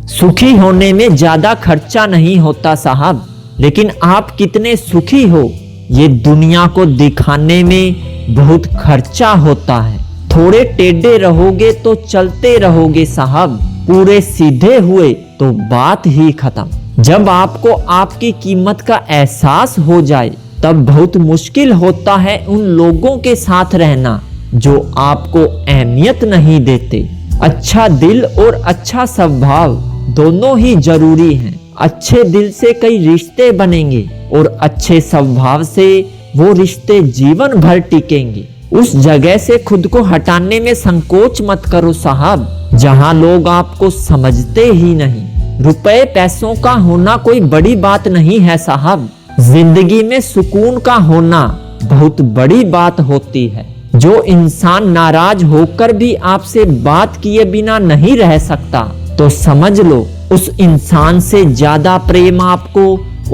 सुखी होने में ज्यादा खर्चा नहीं होता साहब, लेकिन आप कितने सुखी हो ये दुनिया को दिखाने में बहुत खर्चा होता है। थोड़े टेढ़े रहोगे तो चलते रहोगे साहब, पूरे सीधे हुए तो बात ही खत्म। जब आपको आपकी कीमत का एहसास हो जाए तब बहुत मुश्किल होता है उन लोगों के साथ रहना जो आपको अहमियत नहीं देते। अच्छा दिल और अच्छा स्वभाव दोनों ही जरूरी हैं। अच्छे दिल से कई रिश्ते बनेंगे और अच्छे स्वभाव से वो रिश्ते जीवन भर टिकेंगे। उस जगह से खुद को हटाने में संकोच मत करो साहब, जहां लोग आपको समझते ही नहीं। रुपए पैसों का होना कोई बड़ी बात नहीं है साहब, जिंदगी में सुकून का होना बहुत बड़ी बात होती है। जो इंसान नाराज होकर भी आपसे बात किए बिना नहीं रह सकता तो समझ लो उस इंसान से ज्यादा प्रेम आपको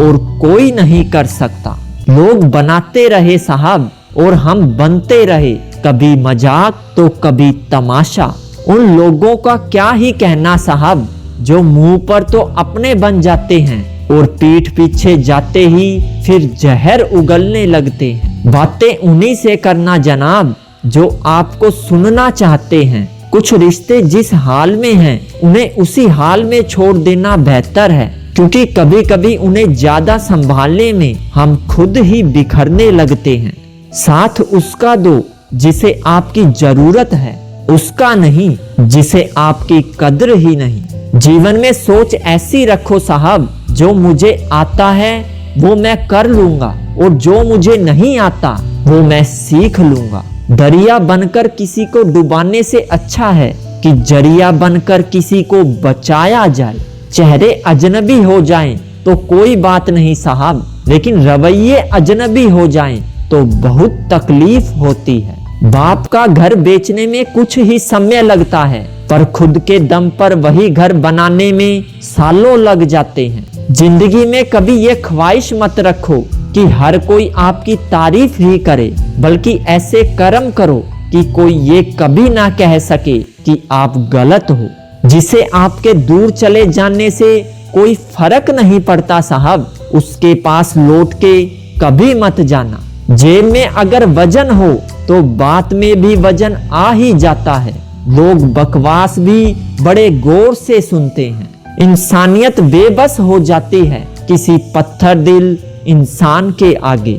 और कोई नहीं कर सकता। लोग बनाते रहे साहब और हम बनते रहे, कभी मजाक तो कभी तमाशा। उन लोगों का क्या ही कहना साहब जो मुंह पर तो अपने बन जाते हैं और पीठ पीछे जाते ही फिर जहर उगलने लगते हैं। बातें उन्हीं से करना जनाब जो आपको सुनना चाहते हैं। कुछ रिश्ते जिस हाल में हैं उन्हें उसी हाल में छोड़ देना बेहतर है, क्योंकि कभी कभी उन्हें ज्यादा संभालने में हम खुद ही बिखरने लगते हैं। साथ उसका दो जिसे आपकी जरूरत है, उसका नहीं जिसे आपकी कद्र ही नहीं। जीवन में सोच ऐसी रखो साहब, जो मुझे आता है वो मैं कर लूंगा और जो मुझे नहीं आता वो मैं सीख लूंगा। दरिया बनकर किसी को डुबाने से अच्छा है कि जरिया बनकर किसी को बचाया जाए। चेहरे अजनबी हो जाएं तो कोई बात नहीं साहब, लेकिन रवैये अजनबी हो जाएं तो बहुत तकलीफ होती है। बाप का घर बेचने में कुछ ही समय लगता है, पर खुद के दम पर वही घर बनाने में सालों लग जाते हैं। जिंदगी में कभी ये ख्वाहिश मत रखो कि हर कोई आपकी तारीफ ही करे, बल्कि ऐसे कर्म करो कि कोई ये कभी ना कह सके कि आप गलत हो। जिसे आपके दूर चले जाने से कोई फर्क नहीं पड़ता साहब, उसके पास लौट के कभी मत जाना। जेब में अगर वजन हो तो बात में भी वजन आ ही जाता है। लोग बकवास भी बड़े गौर से सुनते हैं। इंसानियत बेबस हो जाती है किसी पत्थर दिल इंसान के आगे।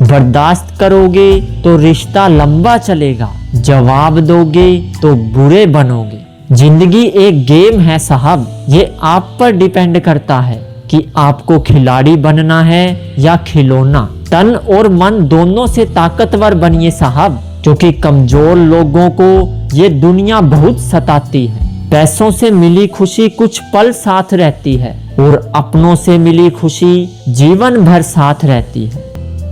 बर्दाश्त करोगे तो रिश्ता लंबा चलेगा, जवाब दोगे तो बुरे बनोगे। जिंदगी एक गेम है साहब, ये आप पर डिपेंड करता है कि आपको खिलाड़ी बनना है या खिलौना। तन और मन दोनों से ताकतवर बनिए साहब, क्योंकि कमजोर लोगों को ये दुनिया बहुत सताती है। पैसों से मिली खुशी कुछ पल साथ रहती है और अपनों से मिली खुशी जीवन भर साथ रहती है।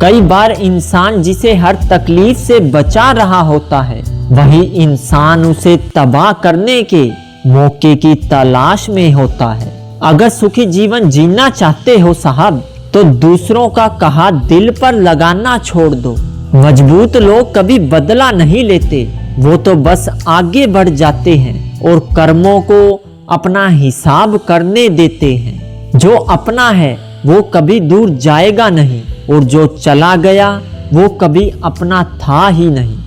कई बार इंसान जिसे हर तकलीफ से बचा रहा होता है, वही इंसान उसे तबाह करने के मौके की तलाश में होता है। अगर सुखी जीवन जीना चाहते हो साहब तो दूसरों का कहा दिल पर लगाना छोड़ दो। मजबूत लोग कभी बदला नहीं लेते, वो तो बस आगे बढ़ जाते हैं और कर्मों को अपना हिसाब करने देते हैं। जो अपना है वो कभी दूर जाएगा नहीं और जो चला गया वो कभी अपना था ही नहीं।